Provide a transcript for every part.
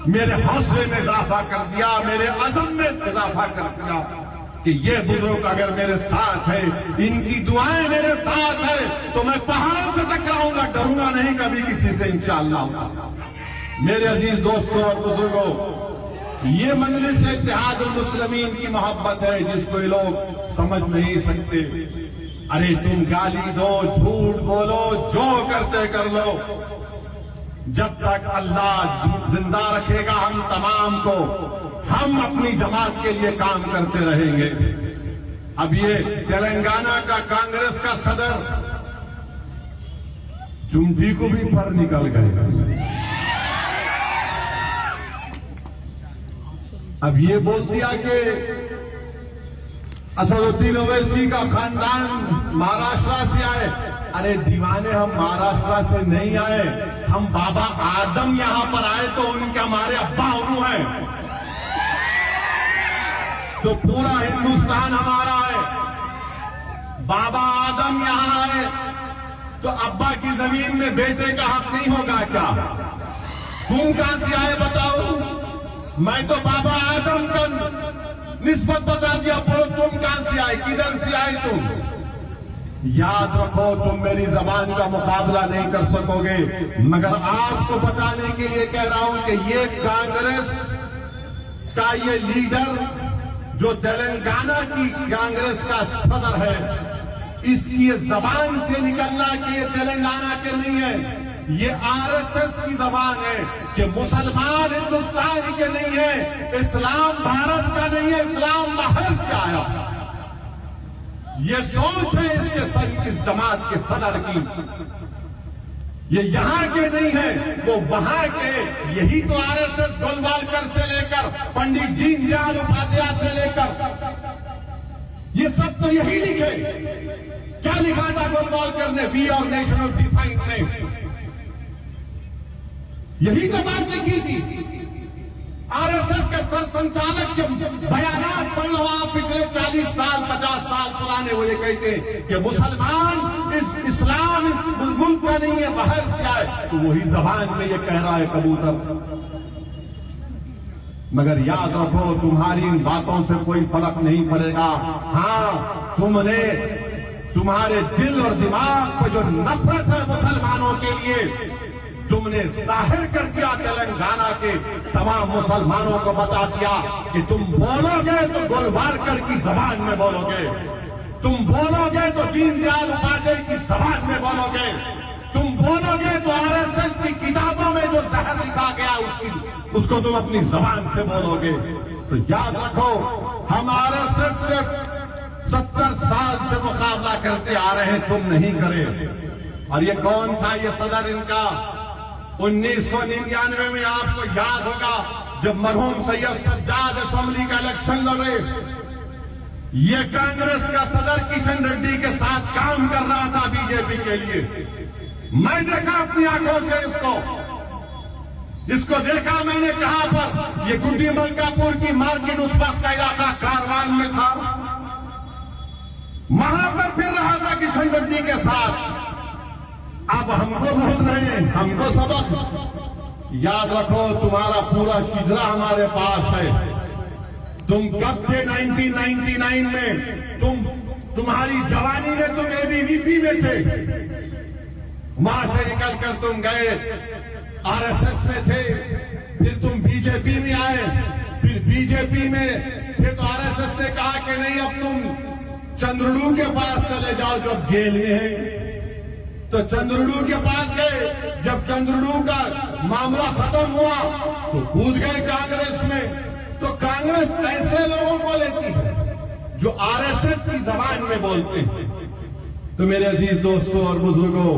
मेरे हौसले में इजाफा कर दिया, मेरे अज़म में इजाफा कर दिया कि ये बुजुर्ग अगर मेरे साथ है, इनकी दुआएं मेरे साथ है, तो मैं पहाड़ से टकराऊंगा, डरूंगा नहीं कभी किसी से इंशाअल्लाह। मेरे अजीज दोस्तों और बुजुर्गों, ये मजलिस इत्तेहादुल मुस्लिमीन की मोहब्बत है जिसको ये लोग समझ नहीं सकते। अरे तुम गाली दो, झूठ बोलो, जो करते कर लो, जब तक अल्लाह जिंदा रखेगा हम तमाम को, हम अपनी जमात के लिए काम करते रहेंगे। अब ये तेलंगाना का कांग्रेस का सदर चुंटी को भी पर निकल गए। अब ये बोल दिया कि असदुद्दीन ओवैसी का खानदान महाराष्ट्र से आए। अरे दीवाने, हम महाराष्ट्र से नहीं आए, हम बाबा आदम यहां पर आए तो उनके हमारे अब्बा उन्हों हैं, तो पूरा हिंदुस्तान हमारा है। बाबा आदम यहां आए तो अब्बा की जमीन में बेटे का हक नहीं होगा क्या? तुम कहां से आए बताओ? मैं तो बाबा आदम का निस्बत बता दिया, बोलो तुम कहां से आए, किधर से आए तुम? याद रखो, तुम मेरी जबान का मुकाबला नहीं कर सकोगे, मगर आपको बताने के लिए कह रहा हूं कि ये कांग्रेस का ये लीडर जो तेलंगाना की कांग्रेस का सदर है, इसकी ये जबान से निकलना कि ये तेलंगाना के नहीं है, ये आरएसएस की जबान है कि मुसलमान हिंदुस्तान के नहीं है, इस्लाम भारत का नहीं है, इस्लाम बाहर से आया। ये सोच है इस जमात के सदर की। ये यहां के नहीं है, वो वहां के। यही तो आरएसएस गोलवालकर से लेकर पंडित दीनदयाल उपाध्याय से लेकर ये सब तो यही लिखे। क्या लिखा था गोलवालकर ने वी और नेशन ऑफ डिफाइंड में? यही तो बात लिखी थी। आरएसएस के सर संचालक के बयानात पढ़ लो आप, पिछले 40 साल 50 साल पुराने, वो ये कहते कि मुसलमान इस्लाम इस मुल्क का नहीं है, बाहर से आए, तो वही जबान में ये कह रहा है कबूतर। मगर याद रखो, तुम्हारी इन बातों से कोई फर्क नहीं पड़ेगा। हाँ, तुमने तुम्हारे दिल और दिमाग पर जो नफरत है मुसलमानों के लिए, तुमने जाहिर कर दिया। तेलंगाना के तमाम मुसलमानों को बता दिया कि तुम बोलोगे तो गोलवालकर की जबान में बोलोगे, तुम बोलोगे तो दीनदयाल उपाध्याय की जबान में बोलोगे, तुम बोलोगे तो आरएसएस की किताबों में जो जहर लिखा गया उसको तुम अपनी जबान से बोलोगे। तो याद रखो, हम आरएसएस से 70 साल से मुकाबला करते आ रहे हैं, तुम नहीं करे। और ये कौन था ये सदर इनका? 1999 में आपको याद होगा, जब मरहूम सैयद सज्जाद असेंबली का इलेक्शन लड़े, ये कांग्रेस का सदर किशन रेड्डी के साथ काम कर रहा था बीजेपी के लिए। मैं देखा अपनी आंखों से इसको देखा मैंने। कहां पर? ये गुड्डी मलकापुर की मार्केट उस वक्त का इलाका कारवान में था, वहां पर फिर रहा था किशन रेड्डी के साथ। अब हमको भूल रहे हैं, हमको सबक। याद रखो, तुम्हारा पूरा शिजरा हमारे पास है। तुम कब थे 1999 में? तुम्हारी जवानी में तुम एबीवीपी में थे, वहां से निकलकर तुम गए आरएसएस में थे, फिर तुम बीजेपी में आए, फिर बीजेपी में थे तो आरएसएस ने कहा कि नहीं, अब तुम चंद्रुडू के पास चले जाओ जो अब जेल में है। तो चंद्रुडू के पास गए। जब चंद्रुडू का मामला खत्म हुआ तो कूद गए कांग्रेस में। तो कांग्रेस ऐसे लोगों को लेती है जो आरएसएस की जबान में बोलते हैं। तो मेरे अजीज दोस्तों और बुजुर्गों,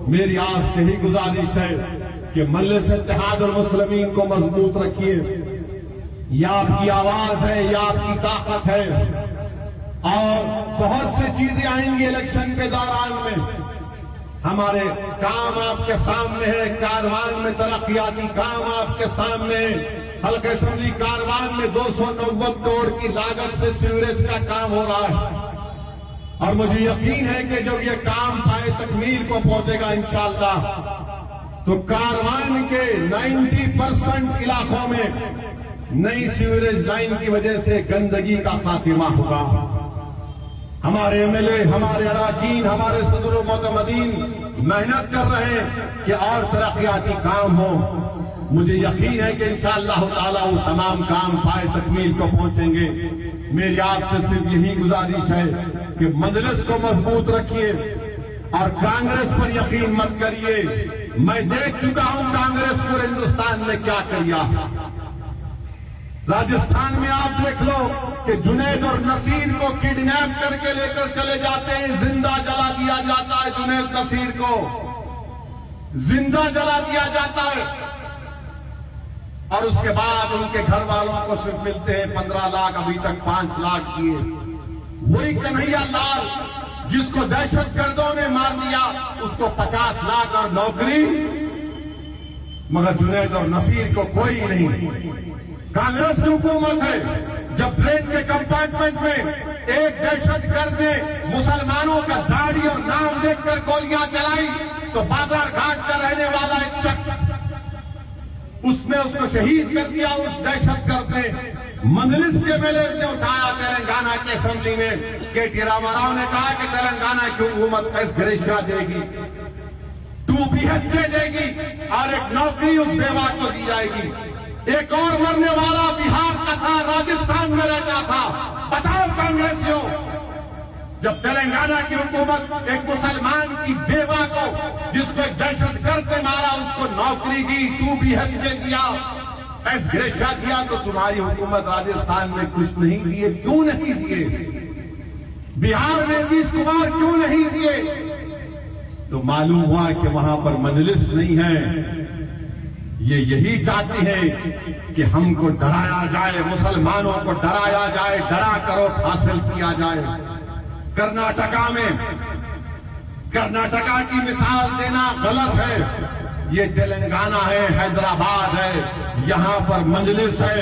मेरी आपसे ही गुजारिश है कि मजलिस इत्तेहादुल मुस्लिमीन को मजबूत रखिए। यह आपकी आवाज है, यह आपकी ताकत है, और बहुत सी चीजें आएंगी इलेक्शन के दौरान में। हमारे काम आपके सामने है, कारवान में तरक्याती काम आपके सामने है। हल्के असेंबली कारवान में 290 करोड़ की लागत से सीवरेज का काम हो रहा है, और मुझे यकीन है कि जब ये काम पाए तकमील को पहुंचेगा इंशाअल्लाह, तो कारवान के 90% इलाकों में नई सीवरेज लाइन की वजह से गंदगी का खात्मा होगा। हमारे एमएलए, हमारे अराकीन, हमारे सदर मोतमदीन मेहनत कर रहे हैं कि और तरक्याती काम हो। मुझे यकीन है कि इंशाअल्लाह ताला वो तमाम काम पाए तकमील को पहुंचेंगे। मेरी आपसे सिर्फ यही गुजारिश है कि मजलिस को मजबूत रखिए और कांग्रेस पर यकीन मत करिए। मैं देख चुका हूं कांग्रेस पूरे हिंदुस्तान में क्या किया। राजस्थान में आप देख लो कि जुनैद और नसीर को किडनैप करके लेकर चले जाते हैं, जिंदा जला दिया जाता है। जुनैद नसीर को जिंदा जला दिया जाता है और उसके बाद उनके घर वालों को सिर्फ मिलते हैं 15 लाख, अभी तक 5 लाख दिए। वही कन्हैया लाल जिसको दहशतगर्दों ने मार दिया, उसको 50 लाख और नौकरी, मगर जुनैद और नसीर को कोई नहीं। कांग्रेस की हुकूमत है। जब ट्रेन के कंपार्टमेंट में एक दहशतगर्द ने मुसलमानों का दाढ़ी और नाम देखकर गोलियां चलाई तो बाजार घाट का रहने वाला एक शख्स, उसने उसको शहीद कर दिया। उस दहशतगर्द ने मजलिस के मेले ने उठाया तेलंगाना के असेंबली में। के.टी. रामाराव ने कहा कि तेलंगाना की हुकूमत एस ग्रेशिया देगी, 2 BHK देगी और एक नौकरी उस बेवा को दी जाएगी। एक और मरने वाला बिहार का था, राजस्थान में रहता था। बताओ कांग्रेसियों, जब तेलंगाना की हुकूमत एक मुसलमान की बेवा को, जिसको एक दहशतगर्द ने मारा, उसको नौकरी दी, 2 BHK दिया, एस ग्रेशिया दिया, तो तुम्हारी हुकूमत राजस्थान में कुछ नहीं दिए। क्यों नहीं दिए? बिहार में नीतीश कुमार क्यों नहीं दिए? तो मालूम हुआ कि वहां पर मजलिस नहीं है। ये यही चाहती है कि हमको डराया जाए, मुसलमानों को डराया जाए, डरा करो हासिल किया जाए। कर्नाटका की मिसाल देना गलत है। ये तेलंगाना है, हैदराबाद है, यहां पर मजलिस है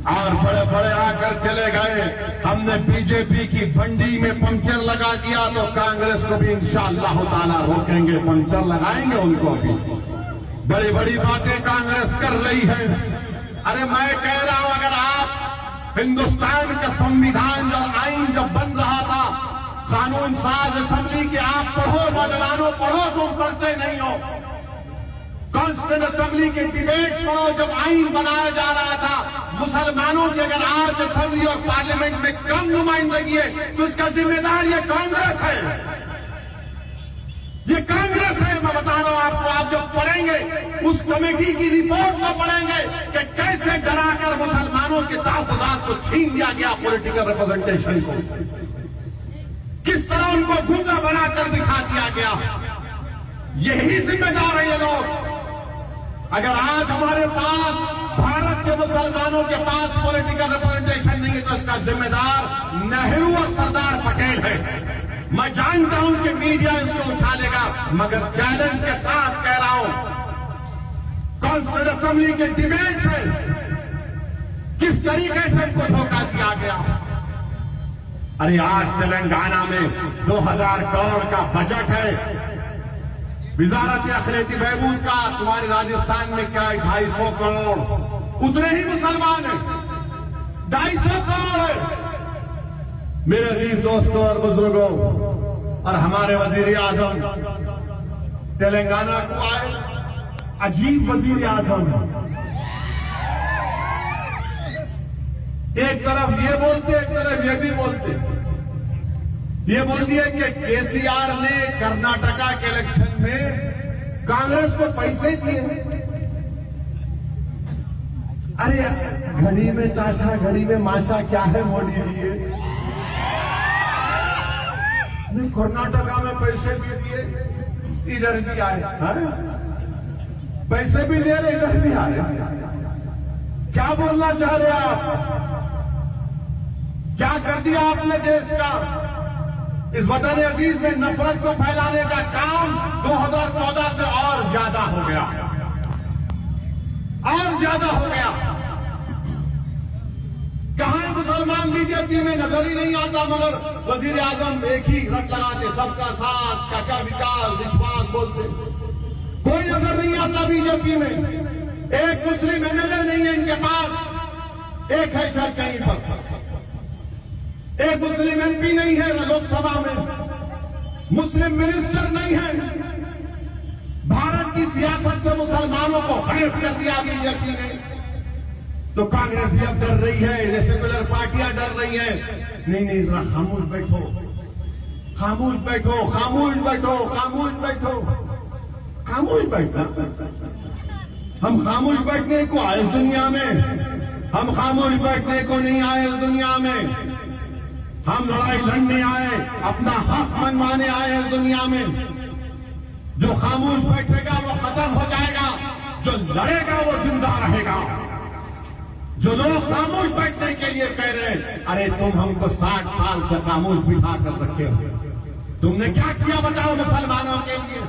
और बड़े बड़े आकर चले गए। हमने बीजेपी की भंडी में पंक्चर लगा दिया तो कांग्रेस को भी इंशाअल्लाह ताला रोकेंगे, पंक्चर लगाएंगे उनको भी। बड़ी बड़ी बातें कांग्रेस कर रही है। अरे मैं कह रहा हूं, अगर आप हिंदुस्तान का संविधान और आइन जब बन रहा था, कानून साज असेंबली के आप पढ़ो, नौजवानों पढ़ो, तुम पढ़ते नहीं हो। कॉन्स्टिट्यूंट असेंबली के डिबेट्स पढ़ो, जब आइन बनाया जा रहा था। मुसलमानों की अगर आज असेंबली और पार्लियामेंट में कम नुमाइंदगी है तो इसका जिम्मेदार ये कांग्रेस है। ये कांग्रेस है। मैं बता रहा हूं आपको, आप जब पढ़ेंगे उस कमेटी की रिपोर्ट को पढ़ेंगे कि कैसे डराकर मुसलमानों के तहफ्फुज़ात को छीन लिया गया, पॉलिटिकल रिप्रेजेंटेशन को किस तरह उनको गुंगा बनाकर दिखा दिया गया। यही जिम्मेदार है ये लोग। अगर आज हमारे पास भारत के मुसलमानों के पास पॉलिटिकल रिप्रेजेंटेशन नहीं है तो इसका जिम्मेदार नेहरू और सरदार पटेल है। मैं जानता हूं कि मीडिया इसको उछालेगा, मगर चैलेंज के साथ कह रहा हूं, कॉन्स्टिट्यूंट असेंबली के डिबेट से किस तरीके से इनको धोखा दिया गया। अरे आज तेलंगाना में 2000 करोड़ का बजट है वजारत अखिलेती बहबूद का। तुम्हारे राजस्थान में क्या है? 250 करोड़। उतने ही मुसलमान हैं, 250 करोड़ है। मेरे अजीज दोस्तों और बुजुर्गों और हमारे वजीर आजम तेलंगाना को आए, अजीब वजीर आजम। एक तरफ ये बोलते, एक तरफ ये भी बोलते। ये बोल दिया कि केसीआर ने कर्नाटका के इलेक्शन में कांग्रेस को पैसे दिए। अरे घड़ी में ताशा, घड़ी में माशा, क्या है मोदी जी? नहीं, कर्नाटका में पैसे भी दिए, इधर भी आए। पैसे भी दे रहे, इधर भी आ रहे। क्या बोलना चाह रहे आप? क्या कर दिया आपने देश का? इस वतन अजीज में नफरत को फैलाने का काम 2014 से और ज्यादा हो गया, और ज्यादा हो गया। कहां मुसलमान बीजेपी में नजर ही नहीं आता, मगर वजीर आजम एक ही रट लगाते, सबका साथ, क्या क्या विकास, विश्वास बोलते। कोई नजर नहीं आता बीजेपी में, एक मुस्लिम एमएलए नहीं है इनके पास, एक है शायद कहीं पर, एक मुस्लिम एमपी नहीं है लोकसभा में, मुस्लिम मिनिस्टर नहीं है। भारत की सियासत से मुसलमानों को गायब कर दिया बीजेपी ने। तो कांग्रेस भी अब डर रही है, ये सेकुलर पार्टियां डर रही हैं। नहीं, जरा खामोश बैठो, खामोश बैठो, खामोश बैठो, खामोश बैठो, खामोश बैठना। हम खामोश बैठने को आए इस दुनिया में, हम खामोश बैठने को नहीं आए इस दुनिया में। हम लड़ाई लड़ने आए, अपना हक मनवाने आए इस दुनिया में। जो खामोश बैठेगा वो खत्म हो जाएगा, जो लड़ेगा वो जिंदा रहेगा। जो लोग खामोश बैठने के लिए कह रहे हैं, अरे तुम हमको 60 साल से खामोश बिठा कर रखे हो, तुमने क्या किया बताओ मुसलमानों के लिए,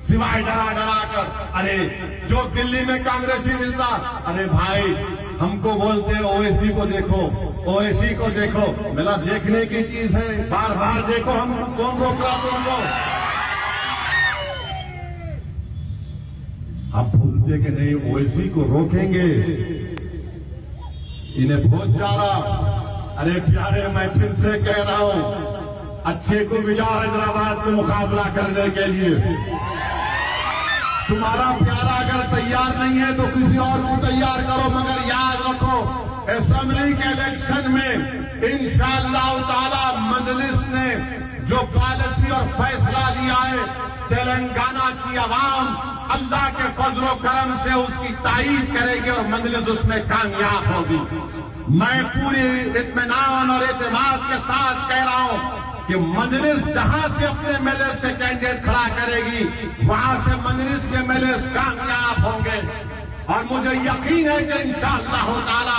सिवाय डरा डरा कर। अरे जो दिल्ली में कांग्रेसी मिलता, अरे भाई हमको बोलते ओवैसी को देखो, ओवैसी को देखो। मेरा देखने की चीज है, बार बार देखो, हम कौन रोक रहा तुमको? आप बोलते कि नहीं ओवैसी को रोकेंगे, इन्हें बहुत जा रहा। अरे प्यारे, मैं फिर से कह रहा हूं, अच्छे को भिजाओ हैदराबाद को मुकाबला करने के लिए। तुम्हारा प्यारा अगर तैयार नहीं है तो किसी और को तैयार करो, मगर याद रखो असेंबली के इलेक्शन में इंशाअल्लाह ताला मजलिस ने जो पॉलिसी और फैसला लिया है, तेलंगाना की आवाम अल्लाह के फजलो करम से उसकी तारीफ करेगी और मजलिस उसमें कामयाब होगी। मैं पूरी इत्मीनान और एतमाद के साथ कह रहा हूं कि मजलिस जहां से अपने एमएलए के कैंडिडेट खड़ा करेगी, वहां से मजलिस के एमएलए कामयाब होंगे। और मुझे यकीन है कि इंशाअल्लाह ताला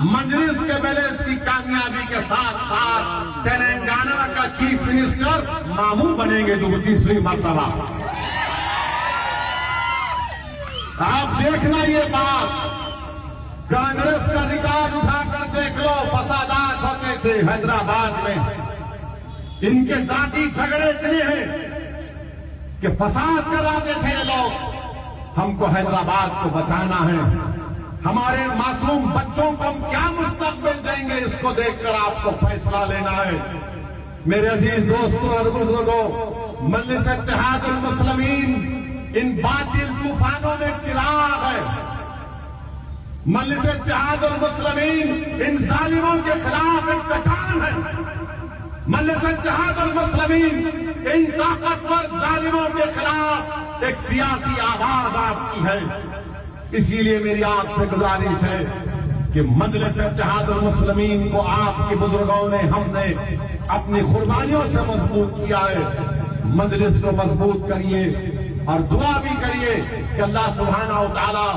मजलिस के एमएलए की कामयाबी के साथ साथ तेलंगाना का चीफ मिनिस्टर मामू बनेंगे जो तीसरी मर्तबा। आप देखना ये बात, कांग्रेस का रिकॉर्ड उठाकर देख लो, फसादात होते थे हैदराबाद में, इनके जाति झगड़े इतने हैं कि फसाद कराते थे ये लोग। हमको हैदराबाद को बचाना है, हमारे मासूम बच्चों को हम क्या मुस्तकबिल देंगे, इसको देखकर आपको फैसला लेना है। मेरे अजीज दोस्तों और बुजुर्गों, मजलिस इत्तेहादुल मुस्लिमीन इन बातिल तूफानों में चिराग है। मजलिस इत्तेहादुल मुस्लिमीन इन जालिमों के खिलाफ एक चट्टान है। मजलिस इत्तेहादुल मुस्लिमीन इन ताकतवर जालिमों के खिलाफ एक सियासी आवाज आपकी है। इसीलिए मेरी आपसे गुजारिश है कि मजलिस इत्तेहादुल मुस्लिमीन को आपके बुजुर्गों ने, हमने अपनी कुर्बानियों से मजबूत किया है। मजलिस को मजबूत करिए और दुआ भी करिए कि अल्लाह सुब्हानहू व तआला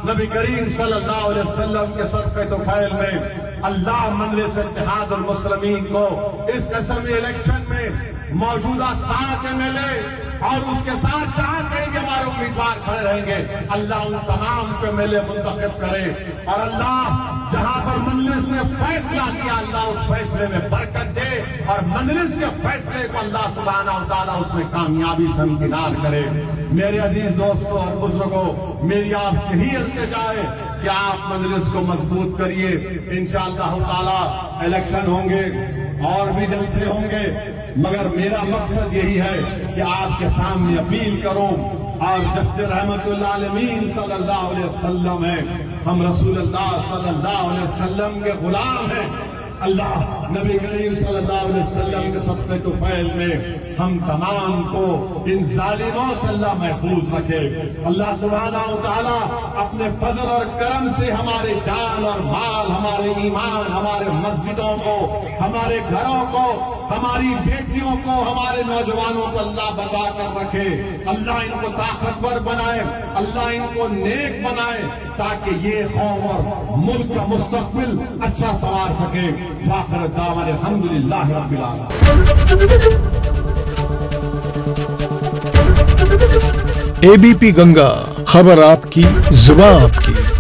नबी करीम सल्लल्लाहु अलैहि वसल्लम के सदक़े तौफ़ील में अल्लाह मजलिस इत्तेहादुल मुस्लिमीन को इस असेंबली इलेक्शन में मौजूदा 7 एमएलए और उसके साथ जहां कहीं भी हमारे उम्मीदवार खड़े रहेंगे, अल्लाह उन तमाम को एमएलए मुंतखब करे। और अल्लाह जहां पर मजलिस ने फैसला किया, अल्लाह उस फैसले में बरकत दे और मजलिस के फैसले को अल्लाह सुब्हानहू व तआला उसमें कामयाबी से हमकिनार करे। मेरे अजीज दोस्तों और बुजुर्गों, मेरी आपसे ही इल्तिजा है कि आप मजलिस को मजबूत करिए। इंशाअल्लाह ताला इलेक्शन होंगे और भी जलसे होंगे, मगर मेरा मकसद यही है कि आपके सामने अपील करूं। और जस्ते रहमतुल आलमीन सल्लल्लाहु अलैहि वसल्लम है, हम रसूलुल्लाह सल्लल्लाहु अलैहि वसल्लम के गुलाम हैं। अल्लाह नबी करीम सल्लल्लाहु अलैहि वसल्लम के सदक़े तौफ़ील में हम तमाम को इन जालिमों से अल्लाह महफूज रखे। अल्लाह सुब्हानहू व तआला अपने फजल और करम से हमारे जान और माल, हमारे ईमान, हमारे मस्जिदों को, हमारे घरों को, हमारी बेटियों को, हमारे नौजवानों को अल्लाह बचा कर रखे। अल्लाह इनको ताकतवर बनाए, अल्लाह इनको नेक बनाए, ताकि ये कौम और मुल्क का मुस्तकबिल अच्छा संवार सके। वाखिर दावाना अल्हम्दुलिल्लाह रब्बिल आलमीन। एबीपी गंगा, खबर आपकी, जुबान आपकी।